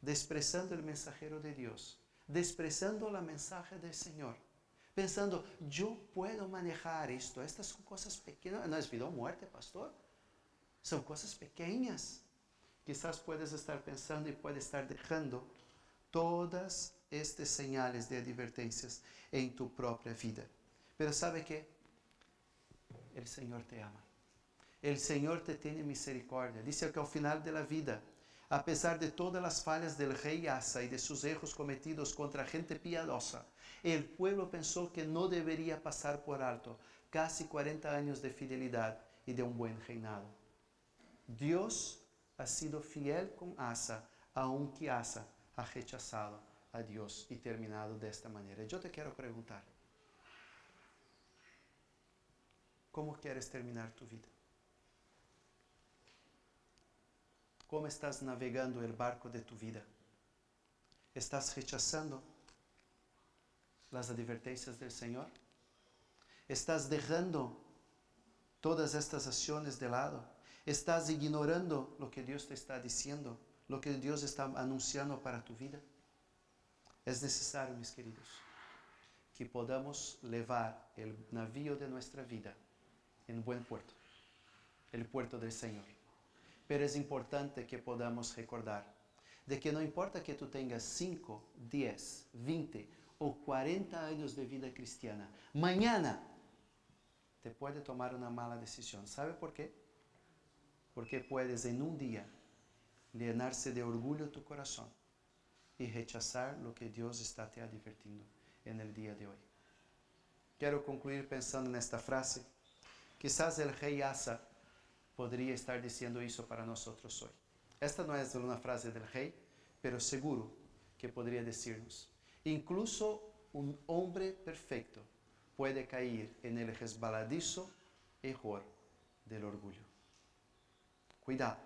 desprezando el mensajero de Dios, desprezando la mensaje del Señor, pensando, yo puedo manejar esto, estas son cosas pequeñas, no es vida o muerte, pastor, son cosas pequeñas. Quizás puedes estar pensando y puedes estar dejando todas estas señales de advertencias en tu propia vida. Pero ¿sabe qué? El Señor te ama. El Señor te tiene misericordia. Dice que al final de la vida, a pesar de todas las fallas del rey Asa y de sus errores cometidos contra gente piadosa, el pueblo pensó que no debería pasar por alto casi 40 años de fidelidad y de un buen reinado. Dios ha sido fiel con Asa, aunque Asa ha rechazado a Dios y terminado de esta manera. Yo te quiero preguntar, ¿cómo quieres terminar tu vida? ¿Cómo estás navegando el barco de tu vida? ¿Estás rechazando las advertencias del Señor? ¿Estás dejando todas estas acciones de lado? ¿Estás ignorando lo que Dios te está diciendo? ¿Lo que Dios está anunciando para tu vida? Es necesario, mis queridos, que podamos llevar el navío de nuestra vida en buen puerto, el puerto del Señor. Pero es importante que podamos recordar de que no importa que tú tengas 5, 10, 20 o 40 años de vida cristiana, mañana te puede tomar una mala decisión. ¿Sabe por qué? Porque puedes en un día llenarse de orgullo tu corazón y rechazar lo que Dios está te advirtiendo en el día de hoy. Quiero concluir pensando en esta frase. Quizás el rey Asa podría estar diciendo eso para nosotros hoy. Esta no es una frase del rey, pero seguro que podría decirnos. Incluso un hombre perfecto puede caer en el resbaladizo error del orgullo. Cuidado.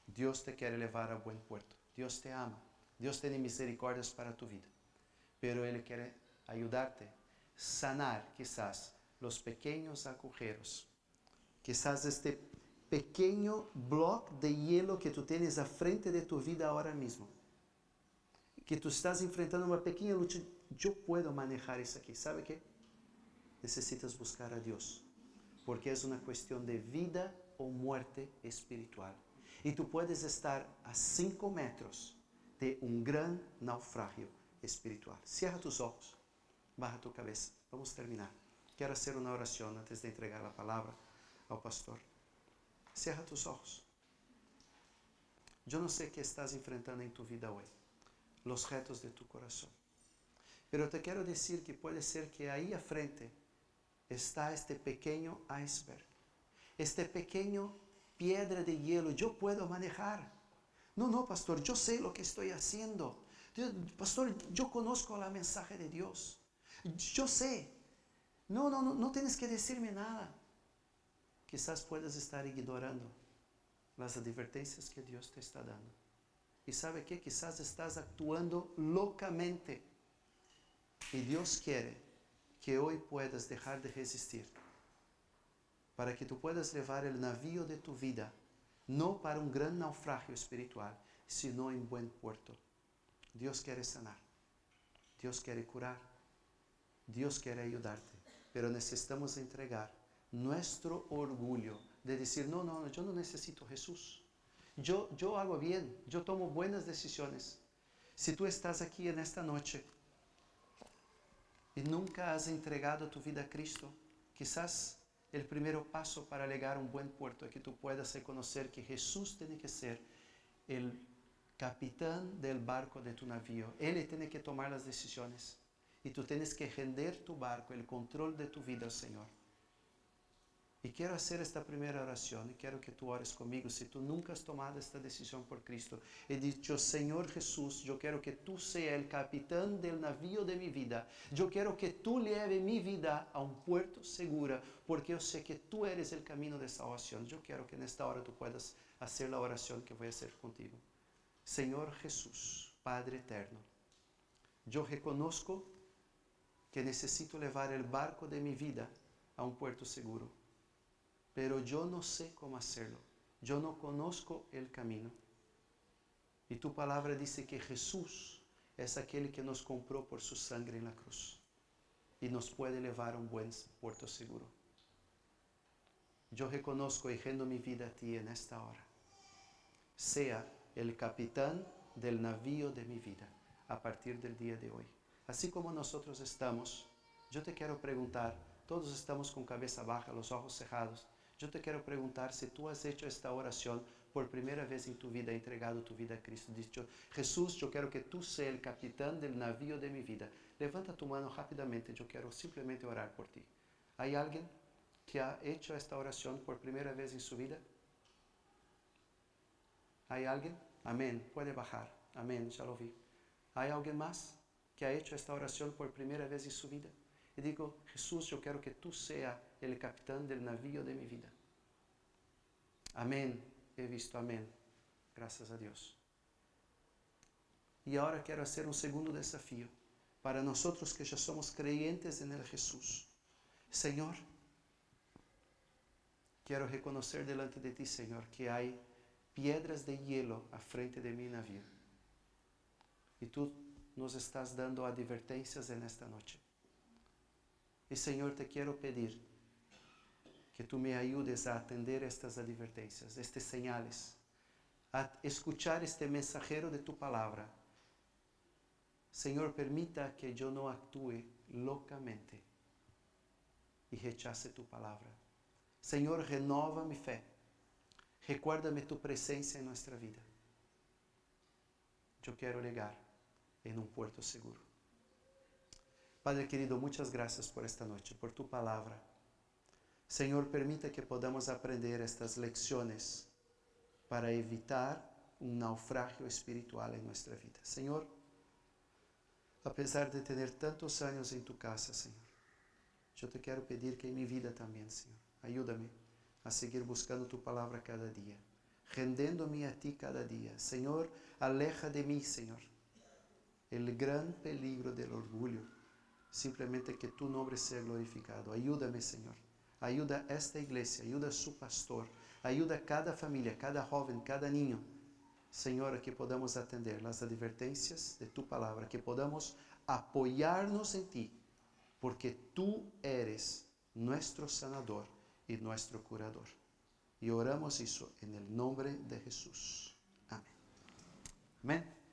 Dios te quiere llevar a buen puerto. Dios te ama. Dios tiene misericordias para tu vida. Pero Él quiere ayudarte, sanar quizás los pequeños agujeros. Quizás este pequeño bloque de hielo que tú tienes a frente de tu vida ahora mismo. Que tú estás enfrentando una pequeña lucha. Yo puedo manejar eso aquí. ¿Sabe qué? Necesitas buscar a Dios. Porque es una cuestión de vida o muerte espiritual. Y tú puedes estar a 5 metros de un gran naufragio espiritual. Cierra tus ojos. Baja tu cabeza. Vamos a terminar. Quiero hacer una oración antes de entregar la palabra al pastor. Cierra tus ojos. Yo no sé qué estás enfrentando en tu vida hoy, los retos de tu corazón. Pero te quiero decir que puede ser que ahí a frente está este pequeño iceberg, este pequeño piedra de hielo. Yo puedo manejar. No, pastor, yo sé lo que estoy haciendo. Pastor, yo conozco la mensaje de Dios. Yo sé. No tienes que decirme nada. Quizás puedas estar ignorando las advertencias que Dios te está dando. Y ¿sabe qué? Quizás estás actuando locamente. Y Dios quiere que hoy puedas dejar de resistir, para que tú puedas llevar el navío de tu vida, no para un gran naufragio espiritual, sino en buen puerto. Dios quiere sanar. Dios quiere curar. Dios quiere ayudarte. Pero necesitamos entregar nuestro orgullo de decir, no, yo no necesito Jesús. Yo hago bien, yo tomo buenas decisiones. Si tú estás aquí en esta noche y nunca has entregado tu vida a Cristo, quizás el primer paso para llegar a un buen puerto es que tú puedas reconocer que Jesús tiene que ser el capitán del barco de tu navío. Él tiene que tomar las decisiones. Y tú tienes que render tu barco, el control de tu vida al Señor. Y quiero hacer esta primera oración y quiero que tú ores conmigo. Si tú nunca has tomado esta decisión por Cristo, he dicho, Señor Jesús, yo quiero que tú seas el capitán del navío de mi vida. Yo quiero que tú lleves mi vida a un puerto seguro, porque yo sé que tú eres el camino de salvación. Yo quiero que en esta hora tú puedas hacer la oración que voy a hacer contigo. Señor Jesús, Padre eterno, yo reconozco que necesito llevar el barco de mi vida a un puerto seguro. Pero yo no sé cómo hacerlo. Yo no conozco el camino. Y tu palabra dice que Jesús es aquel que nos compró por su sangre en la cruz y nos puede llevar a un buen puerto seguro. Yo reconozco y rendo mi vida a ti en esta hora. Sea el capitán del navío de mi vida a partir del día de hoy. Así como nosotros estamos, yo te quiero preguntar, todos estamos con cabeza baja, los ojos cerrados. Yo te quiero preguntar si tú has hecho esta oración por primera vez en tu vida, entregado tu vida a Cristo. Dicho, Jesús, yo quiero que tú seas el capitán del navío de mi vida. Levanta tu mano rápidamente, yo quiero simplemente orar por ti. ¿Hay alguien que ha hecho esta oración por primera vez en su vida? ¿Hay alguien? Amén, puede bajar. Amén, ya lo vi. ¿Hay alguien más que ha hecho esta oración por primera vez en su vida? Y digo, Jesús, yo quiero que tú seas el capitán del navío de mi vida. Amén, he visto, amén. Gracias a Dios. Y ahora quiero hacer un segundo desafío para nosotros que ya somos creyentes en el Jesús. Señor, quiero reconocer delante de ti, Señor, que hay piedras de hielo a frente de mi navío. Y tú nos estás dando advertencias en esta noche. Y Señor, te quiero pedir que tú me ayudes a atender estas advertencias, estas señales, a escuchar este mensajero de tu palabra. Señor, permita que yo no actúe locamente y rechace tu palabra. Señor, renova mi fe. Recuérdame tu presencia en nuestra vida. Yo quiero llegar en un puerto seguro. Padre querido, muchas gracias por esta noche, por tu palabra. Señor, permita que podamos aprender estas lecciones para evitar un naufragio espiritual en nuestra vida. Señor, a pesar de tener tantos años en tu casa, Señor, yo te quiero pedir que en mi vida también, Señor, ayúdame a seguir buscando tu palabra cada día, rendiéndome a ti cada día. Señor, aleja de mí, Señor, el gran peligro del orgullo. Simplemente que tu nombre sea glorificado. Ayúdame, Señor. Ayuda a esta iglesia, ayuda a su pastor, ayuda a cada familia, cada joven, cada niño. Señor, que podamos atender las advertencias de tu palabra, que podamos apoyarnos en ti, porque tú eres nuestro sanador y nuestro curador. Y oramos eso en el nombre de Jesús. Amén. Amén.